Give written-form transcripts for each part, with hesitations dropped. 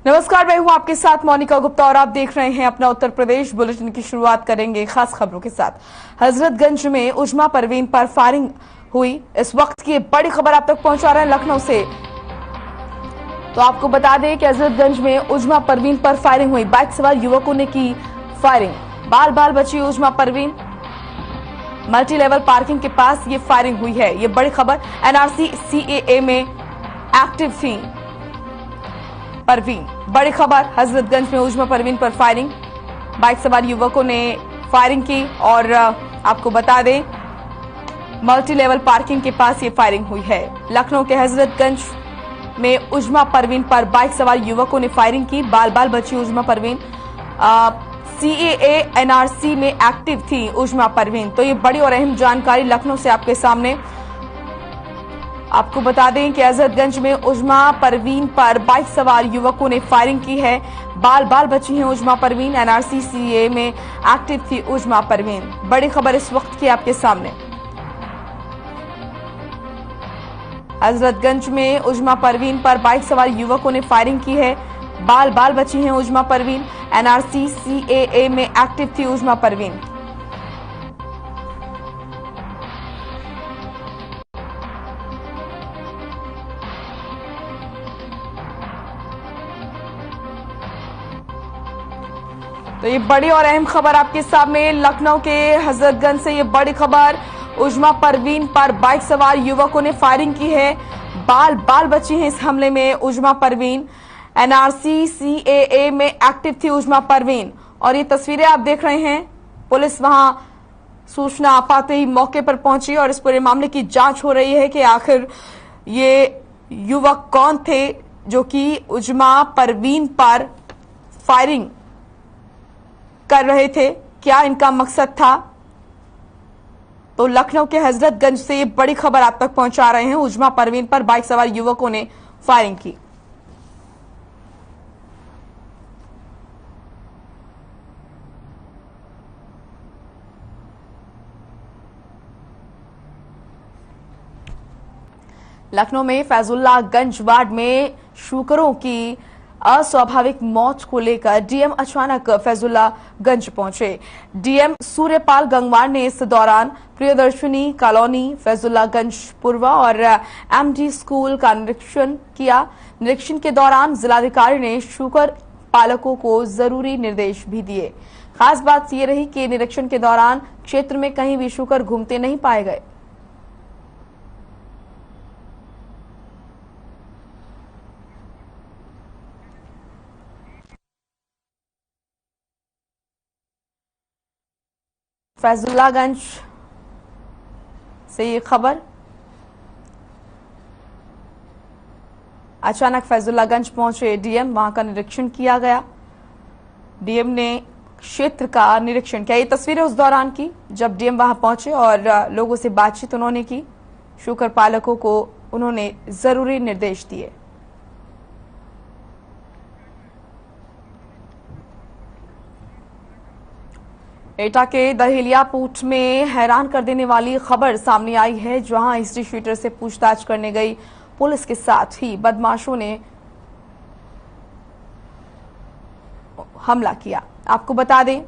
नमस्कार, मैं हूं आपके साथ मोनिका गुप्ता और आप देख रहे हैं अपना उत्तर प्रदेश बुलेटिन की शुरुआत करेंगे खास खबरों के साथ। हजरतगंज में उजमा परवीन पर फायरिंग हुई। इस वक्त की बड़ी खबर आप तक पहुंचा रहे हैं लखनऊ से। तो आपको बता दें कि हजरतगंज में उजमा परवीन पर फायरिंग हुई। बाइक सवार युवकों ने की फायरिंग। बाल बाल बची Uzma Parveen. Multi level parking के पास ये फायरिंग हुई है। ये बड़ी खबर। एनआरसी सीएए में एक्टिव थी परवीन। बड़ी खबर। हजरतगंज में उजमा परवीन पर फायरिंग। बाइक सवार युवकों ने फायरिंग की और आपको बता दें मल्टी लेवल पार्किंग के पास ये फायरिंग हुई है। लखनऊ के हजरतगंज में उजमा परवीन पर बाइक सवार युवकों ने फायरिंग की। बाल बाल बची उजमा परवीन। सीएए एनआरसी में एक्टिव थी उजमा परवीन। तो ये बड़ी और अहम जानकारी लखनऊ से आपके सामने। आपको बता दें कि हजरतगंज में उजमा परवीन पर बाइक सवार युवकों ने फायरिंग की है। बाल बाल बची हैं उजमा परवीन। एनआरसी सीए में एक्टिव थी उजमा परवीन। बड़ी खबर इस वक्त की आपके सामने। हजरतगंज में उजमा परवीन पर बाइक सवार युवकों ने फायरिंग की है। बाल बाल बची हैं उजमा परवीन। एनआरसी सीएए में एक्टिव थी उजमा परवीन। तो ये बड़ी और अहम खबर आपके सामने लखनऊ के हजरतगंज से। ये बड़ी खबर। उजमा परवीन पर बाइक सवार युवकों ने फायरिंग की है। बाल बाल बची हैं इस हमले में उजमा परवीन। एनआरसी सीएए में एक्टिव थी उजमा परवीन। और ये तस्वीरें आप देख रहे हैं। पुलिस वहां सूचना पाते ही मौके पर पहुंची और इस पूरे मामले की जांच हो रही है कि आखिर ये युवक कौन थे जो कि उजमा परवीन पर फायरिंग कर रहे थे, क्या इनका मकसद था। तो लखनऊ के हजरतगंज से ये बड़ी खबर आप तक पहुंचा रहे हैं। उजमा परवीन पर बाइक सवार युवकों ने फायरिंग की। लखनऊ में फैजुल्लागंज वार्ड में शुकरों की अस्वाभाविक मौत को लेकर डीएम अचानक फैजुल्लागंज पहुंचे। डीएम सूर्यपाल गंगवार ने इस दौरान प्रियदर्शनी कॉलोनी, फैजुल्लागंज पूर्वा और एमडी स्कूल का निरीक्षण किया। निरीक्षण के दौरान जिलाधिकारी ने शुकर पालकों को जरूरी निर्देश भी दिए। खास बात ये रही कि निरीक्षण के दौरान क्षेत्र में कहीं भी शुकर घूमते नहीं पाए गए। फैजुल्लागंज से ये खबर। अचानक फैजुल्लागंज पहुंचे डीएम, वहां का निरीक्षण किया गया। डीएम ने क्षेत्र का निरीक्षण किया। ये तस्वीरें उस दौरान की जब डीएम वहां पहुंचे और लोगों से बातचीत उन्होंने की। शुकर पालकों को उन्होंने जरूरी निर्देश दिए। एटा के दहेलिया पूट में हैरान कर देने वाली खबर सामने आई है, जहां हिस्ट्री शीटर से पूछताछ करने गई पुलिस के साथ ही बदमाशों ने हमला किया। आपको बता दें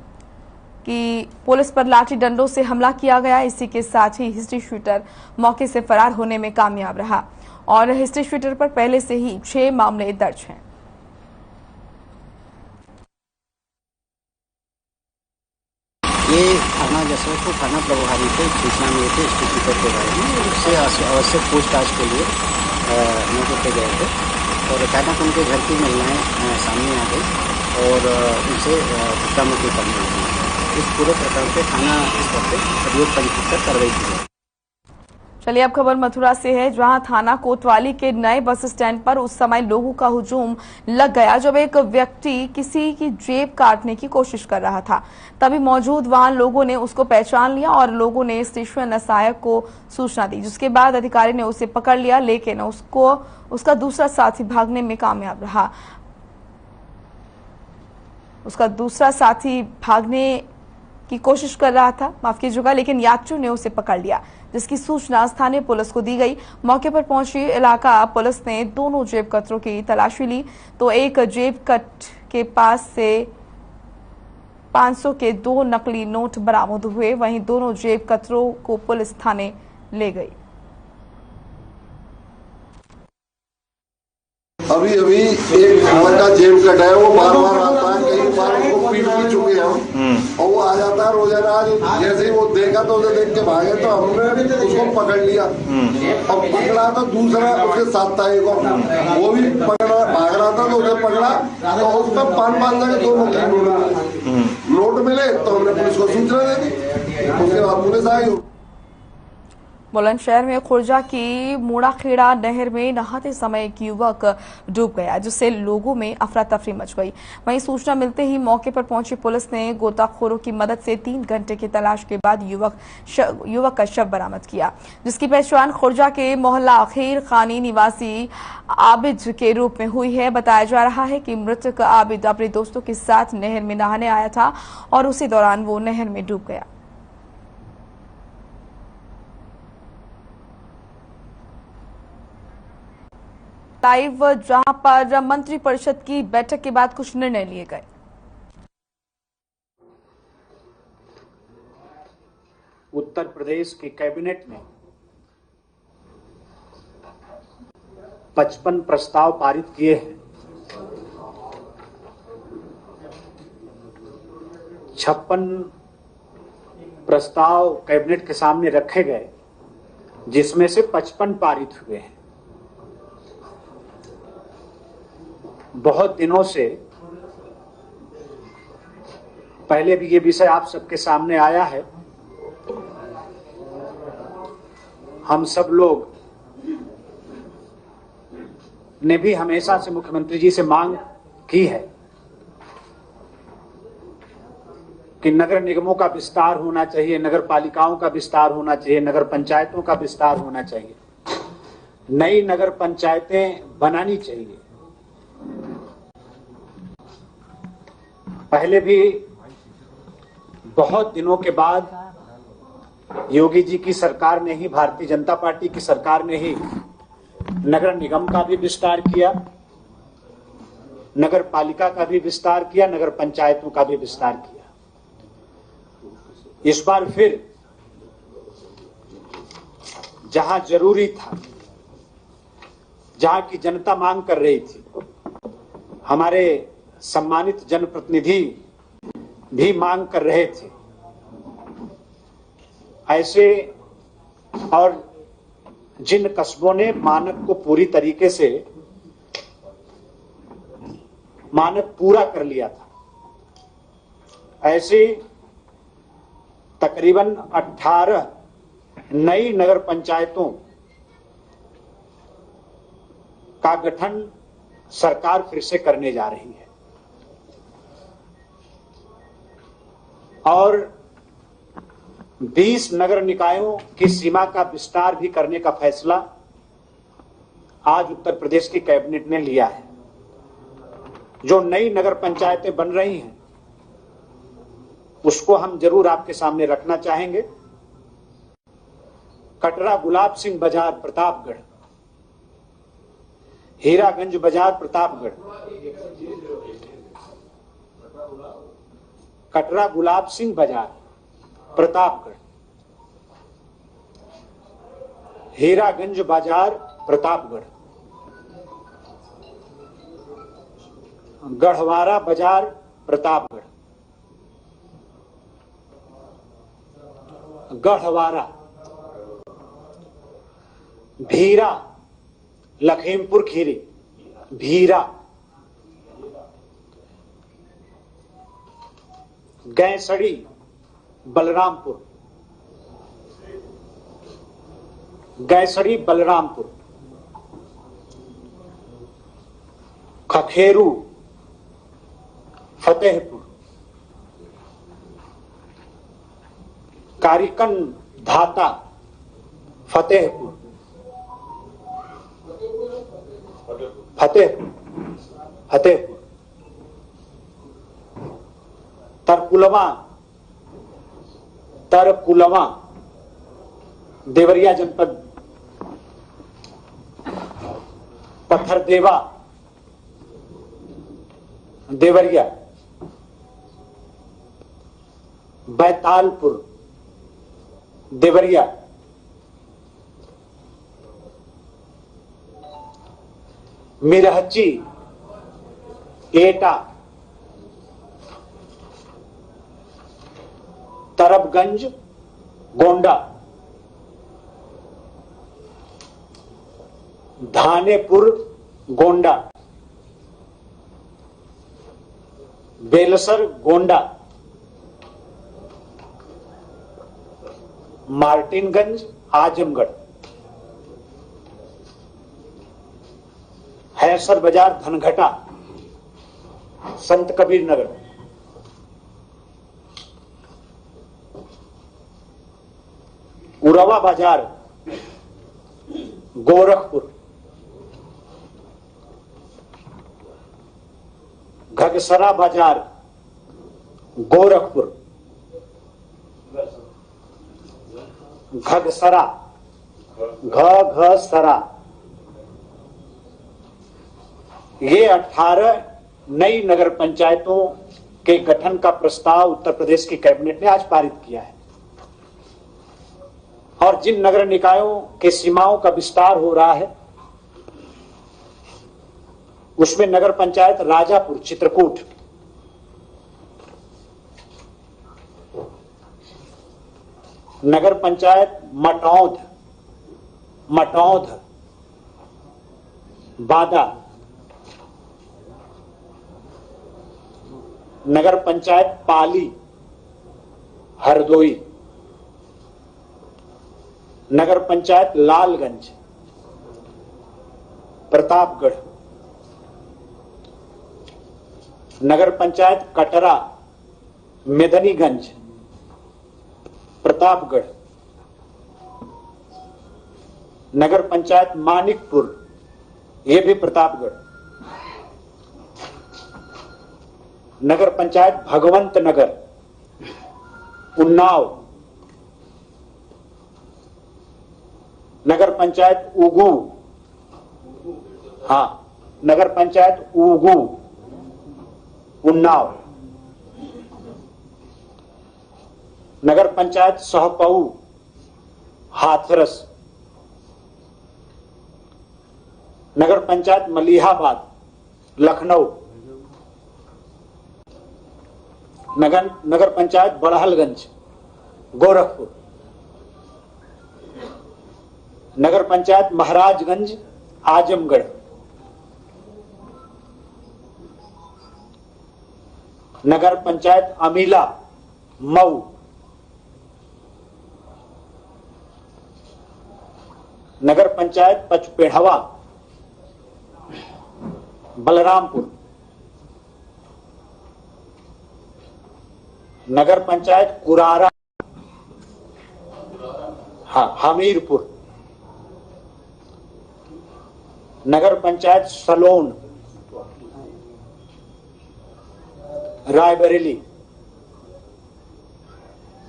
कि पुलिस पर लाठी डंडों से हमला किया गया। इसी के साथ ही हिस्ट्री शीटर मौके से फरार होने में कामयाब रहा और हिस्ट्री शीटर पर पहले से ही 6 मामले दर्ज हैं। ये थाना जसवंतपुर थाना प्रभारी से सूचना मिली थी स्पीकर के बारे में। उससे आवश्यक पूछताछ के लिए मौके पे गए थे और अचानक उनके घर की महिलाएं सामने आ गई और उनसे धक्का मुक्की करने लगी। इस पूरे प्रकरण पे थाना स्तर पर अभियोग पंजीकृत कर कार्रवाई की है। चलिए अब खबर मथुरा से है, जहां थाना कोतवाली के नए बस स्टैंड पर उस समय लोगों का हुजूम लग गया जब एक व्यक्ति किसी की जेब काटने की कोशिश कर रहा था। तभी मौजूद वहां लोगों ने उसको पहचान लिया और लोगों ने स्टेशन सहायक को सूचना दी, जिसके बाद अधिकारी ने उसे पकड़ लिया, लेकिन उसका दूसरा साथी भागने में कामयाब रहा। उसका दूसरा साथी भागने की कोशिश कर रहा था, माफ कीजिएगा, लेकिन यात्रियों ने उसे पकड़ लिया, जिसकी सूचना स्थानीय पुलिस को दी गई। मौके पर पहुंची इलाका पुलिस ने दोनों जेब कतरों की तलाशी ली तो एक जेब कट के पास से 500 के 2 नकली नोट बरामद हुए। वहीं दोनों जेब कतरों को पुलिस थाने ले गई। अभी एक लड़का जेब कट है, वो बार बार आता है, कई बार उसको पीट भी चुके हम, और वो आ जाता है रोजाना। आज जैसे ही वो देखा तो उसे देख के भागे, तो हमने उसको पकड़ लिया और पकड़ा तो दूसरा उसके साथ था एक और, वो भी पकड़ा भाग रहा था तो उसे पकड़ा तो उस पर 500 के 2 नकली नोट मिले। तो हमने पुलिस को सूचना दे दी, उसके बाद पुलिस आई। बुलंदशहर में खुर्जा की मूड़ाखेड़ा नहर में नहाते समय एक युवक डूब गया, जिससे लोगों में अफरा तफरी मच गई। वहीं सूचना मिलते ही मौके पर पहुंची पुलिस ने गोताखोरों की मदद से 3 घंटे की तलाश के बाद युवक का शव बरामद किया, जिसकी पहचान खुर्जा के मोहल्ला खीर खानी निवासी आबिद के रूप में हुई है। बताया जा रहा है कि मृतक आबिद अपने दोस्तों के साथ नहर में नहाने आया था और उसी दौरान वो नहर में डूब गया। लाइव जहां पर मंत्रिपरिषद की बैठक के बाद कुछ निर्णय लिए गए। उत्तर प्रदेश की कैबिनेट ने 55 प्रस्ताव पारित किए हैं। 56 प्रस्ताव कैबिनेट के सामने रखे गए, जिसमें से 55 पारित हुए हैं। बहुत दिनों से पहले भी ये विषय आप सबके सामने आया है। हम सब लोग ने भी हमेशा से मुख्यमंत्री जी से मांग की है कि नगर निगमों का विस्तार होना चाहिए, नगर पालिकाओं का विस्तार होना चाहिए, नगर पंचायतों का विस्तार होना चाहिए, नई नगर पंचायतें बनानी चाहिए। पहले भी बहुत दिनों के बाद योगी जी की सरकार ने ही, भारतीय जनता पार्टी की सरकार ने ही नगर निगम का भी विस्तार किया, नगर पालिका का भी विस्तार किया, नगर पंचायतों का भी विस्तार किया। इस बार फिर जहां जरूरी था, जहां की जनता मांग कर रही थी, हमारे सम्मानित जनप्रतिनिधि भी मांग कर रहे थे, ऐसे और जिन कस्बों ने मानक को पूरी तरीके से मानक पूरा कर लिया था, ऐसे तकरीबन 18 नई नगर पंचायतों का गठन सरकार फिर से करने जा रही है और 20 नगर निकायों की सीमा का विस्तार भी करने का फैसला आज उत्तर प्रदेश की कैबिनेट ने लिया है। जो नई नगर पंचायतें बन रही हैं उसको हम जरूर आपके सामने रखना चाहेंगे। कटरा गुलाब सिंह बाजार प्रतापगढ़, हीरागंज बाजार प्रतापगढ़, कटरा गुलाब सिंह बाजार प्रतापगढ़, हीरागंज बाजार प्रतापगढ़, गढ़वारा बाजार प्रतापगढ़, गढ़वारा, भीरा लखीमपुर खीरी, भीरा, गैसड़ी बलरामपुर, गैसड़ी बलरामपुर, खखेरू फतेहपुर, कारिकन धाता फतेहपुर, फतेहपुर, तरकुलवा देवरिया जनपद, पत्थरदेवा देवरिया, बैतालपुर देवरिया, मिरहची एटा, तरबगंज गोंडा, धानेपुर गोंडा, बेलसर गोंडा, मार्टिनगंज आजमगढ़, हैसर बाजार धनघटा, संत कबीर नगर, उरवा बाजार गोरखपुर, घगसरा बाजार गोरखपुर, घगसरा घगसरा, ये 18 नई नगर पंचायतों के गठन का प्रस्ताव उत्तर प्रदेश की कैबिनेट ने आज पारित किया है। और जिन नगर निकायों के सीमाओं का विस्तार हो रहा है उसमें नगर पंचायत राजापुर चित्रकूट, नगर पंचायत मटौध बादा, नगर पंचायत पाली हरदोई, नगर पंचायत लालगंज प्रतापगढ़, नगर पंचायत कटरा मेदनीगंज प्रतापगढ़, नगर पंचायत मानिकपुर ये भी प्रतापगढ़, नगर पंचायत भगवंत नगर उन्नाव, नगर पंचायत उगू, हाँ नगर पंचायत उगू उन्नाव, नगर पंचायत सहपऊ हाथरस, नगर पंचायत मलिहाबाद लखनऊ, नगर पंचायत बड़हलगंज गोरखपुर, नगर पंचायत महाराजगंज आजमगढ़, नगर पंचायत अमीला मऊ, नगर पंचायत पचपेढ़वा बलरामपुर, नगर पंचायत कुरारा हमीरपुर, नगर पंचायत सलोन रायबरेली,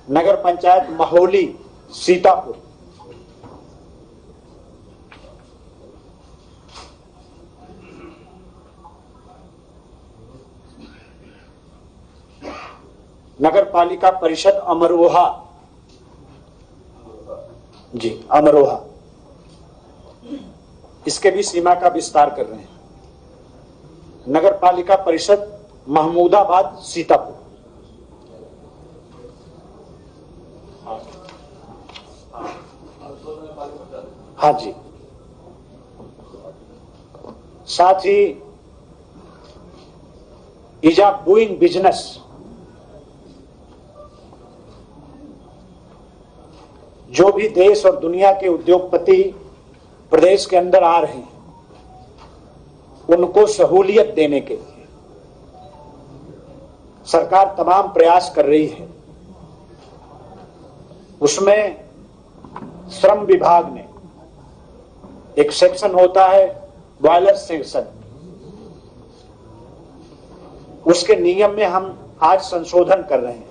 नगर पंचायत महोली सीतापुर, नगर पालिका परिषद अमरोहा जी अमरोहा, इसके भी सीमा का विस्तार कर रहे हैं। नगर पालिका परिषद महमूदाबाद सीतापुर, हाँ जी, साथ ही ईज ऑफ डूइंग बिजनेस जो भी देश और दुनिया के उद्योगपति प्रदेश के अंदर आ रहे हैं उनको सहूलियत देने के लिए सरकार तमाम प्रयास कर रही है। उसमें श्रम विभाग ने एक सेक्शन होता है बॉयलर सेक्शन, उसके नियम में हम आज संशोधन कर रहे हैं।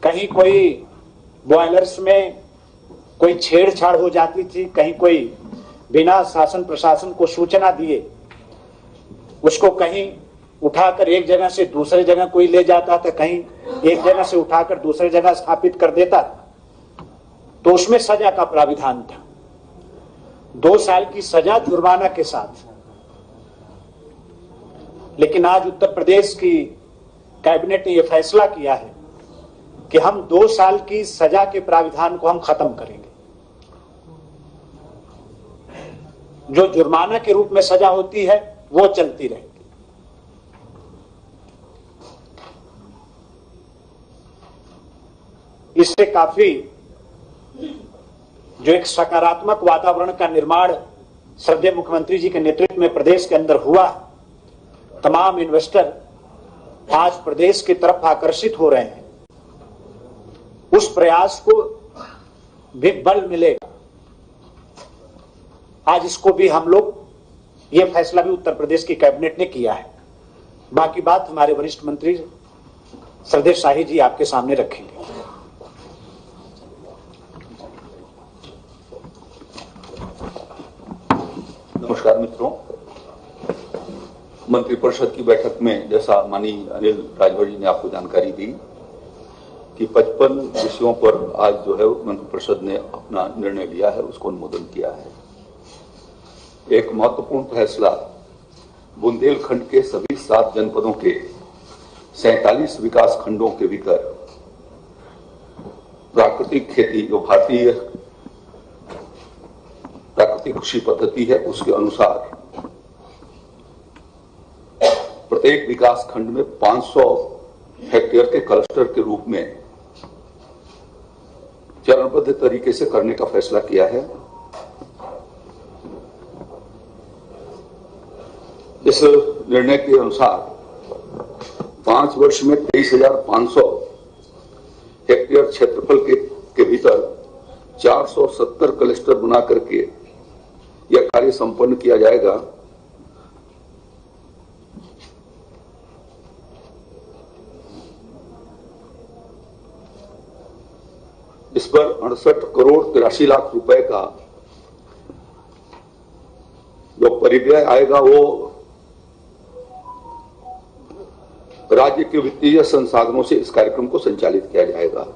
कहीं कोई बॉयलर्स में कोई छेड़छाड़ हो जाती थी, कहीं कोई बिना शासन प्रशासन को सूचना दिए उसको कहीं उठाकर एक जगह से दूसरे जगह कोई ले जाता था, कहीं एक जगह से उठाकर दूसरे जगह स्थापित कर देता, तो उसमें सजा का प्राविधान था। 2 साल की सजा जुर्माना के साथ। लेकिन आज उत्तर प्रदेश की कैबिनेट ने यह फैसला किया है कि हम 2 साल की सजा के प्राविधान को हम खत्म करेंगे। जो जुर्माना के रूप में सजा होती है वो चलती रहेगी। इससे काफी जो एक सकारात्मक वातावरण का निर्माण श्रद्धेय मुख्यमंत्री जी के नेतृत्व में प्रदेश के अंदर हुआ, तमाम इन्वेस्टर आज प्रदेश की तरफ आकर्षित हो रहे हैं, उस प्रयास को भी बल मिलेगा। आज इसको भी हम लोग, ये फैसला भी उत्तर प्रदेश की कैबिनेट ने किया है। बाकी बात हमारे वरिष्ठ मंत्री श्रद्धेय शाही जी आपके सामने रखेंगे। नमस्कार मित्रों, मंत्रिपरिषद की बैठक में जैसा माननीय अनिल राजभर जी ने आपको जानकारी दी कि 55 विषयों पर आज जो है मंत्रिपरिषद ने अपना निर्णय लिया है, उसको अनुमोदन किया है। एक महत्वपूर्ण फैसला बुंदेलखंड के सभी 7 जनपदों के 47 विकास खंडों के भीतर प्राकृतिक खेती, जो भारतीय प्राकृतिक कृषि पद्धति है, उसके अनुसार प्रत्येक विकास खंड में 500 हेक्टेयर के क्लस्टर के रूप में चरणबद्ध तरीके से करने का फैसला किया है। इस निर्णय के अनुसार 5 वर्ष में 23,500 हेक्टेयर क्षेत्रफल के भीतर 470 क्लस्टर बना करके यह कार्य संपन्न किया जाएगा। इस पर 68 करोड़ 83 लाख रुपए का जो परिव्यय आएगा वो राज्य के वित्तीय संसाधनों से इस कार्यक्रम को संचालित किया जाएगा।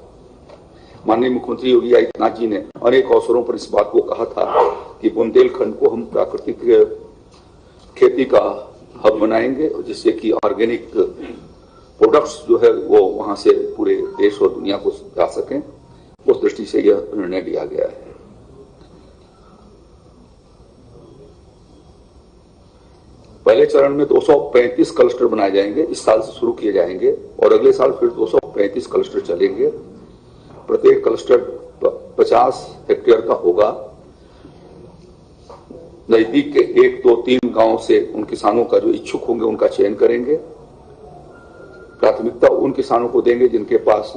माननीय मुख्यमंत्री योगी आदित्यनाथ जी ने अनेक अवसरों पर इस बात को कहा था कि बुंदेलखंड को हम प्राकृतिक खेती का हब बनाएंगे, जिससे कि ऑर्गेनिक प्रोडक्ट्स जो है वो वहां से पूरे देश और दुनिया को जा सकें। उस दृष्टि से यह निर्णय लिया गया है। पहले चरण में 235 क्लस्टर बनाए जाएंगे, इस साल से शुरू किए जाएंगे और अगले साल फिर 235 क्लस्टर चलेंगे। प्रत्येक क्लस्टर 50 हेक्टेयर का होगा। नजदीक के 1, 2, 3 गांव से उन किसानों का जो इच्छुक होंगे उनका चयन करेंगे। प्राथमिकता उन किसानों को देंगे जिनके पास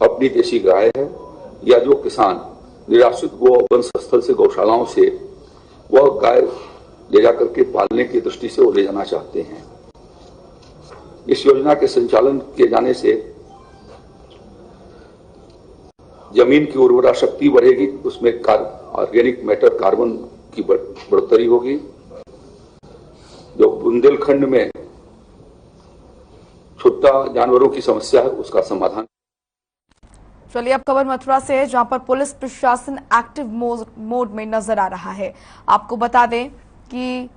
अपनी देशी गाय है या जो किसान निराश्रित गो वंश स्थल से गौशालाओं से वह गाय ले जाकर के पालने की दृष्टि से वो ले जाना चाहते हैं। इस योजना के संचालन किए जाने से जमीन की उर्वरा शक्ति बढ़ेगी, उसमें ऑर्गेनिक मैटर कार्बन की बढ़ोतरी होगी। जो बुंदेलखंड में छुट्टा जानवरों की समस्या है उसका समाधान। चलिए अब खबर मथुरा से है, जहां पर पुलिस प्रशासन एक्टिव मोड में नजर आ रहा है। आपको बता दें कि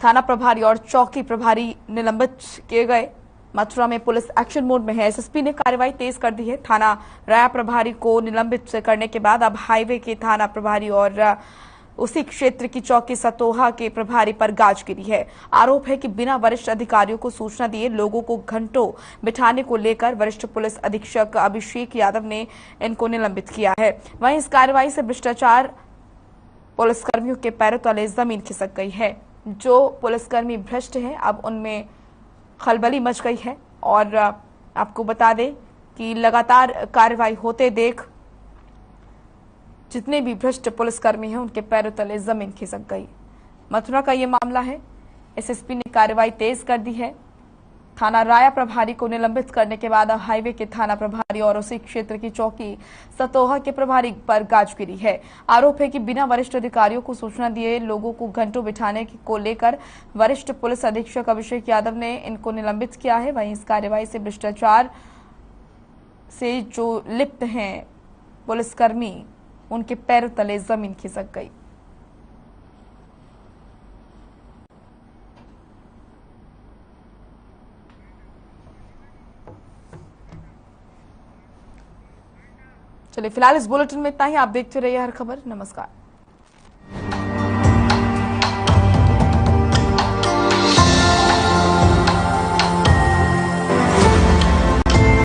थाना प्रभारी और चौकी प्रभारी निलंबित किए गए। मथुरा में पुलिस एक्शन मोड में है। एसएसपी ने कार्रवाई तेज कर दी है। थाना राया प्रभारी को निलंबित करने के बाद अब हाईवे के थाना प्रभारी और उसी क्षेत्र की चौकी सतोहा के प्रभारी पर गाज गिरी है। आरोप है कि बिना वरिष्ठ अधिकारियों को सूचना दिए लोगों को घंटों बिठाने को लेकर वरिष्ठ पुलिस अधीक्षक अभिषेक यादव ने इनको निलंबित किया है। वहीं इस कार्रवाई से भ्रष्टाचार पुलिसकर्मियों के पैरों तले जमीन खिसक गई है। जो पुलिसकर्मी भ्रष्ट हैं अब उनमें खलबली मच गई है। और आपको बता दें कि लगातार कार्रवाई होते देख जितने भी भ्रष्ट पुलिसकर्मी हैं उनके पैरों तले जमीन खिसक गई। मथुरा का ये मामला है। एसएसपी ने कार्रवाई तेज कर दी है थाना राया प्रभारी को निलंबित करने के बाद हाईवे के थाना प्रभारी और उसी क्षेत्र की चौकी सतोहा के प्रभारी पर गाज गिरी है। आरोप है कि बिना वरिष्ठ अधिकारियों को सूचना दिए लोगों को घंटों बिठाने को लेकर वरिष्ठ पुलिस अधीक्षक अभिषेक यादव ने इनको निलंबित किया है। वहीं इस कार्यवाही से भ्रष्टाचार से जो लिप्त हैं पुलिसकर्मी, उनके पैरों तले जमीन खिसक गई। चलिए फिलहाल इस बुलेटिन में इतना ही। आप देखते रहिए हर खबर। नमस्कार।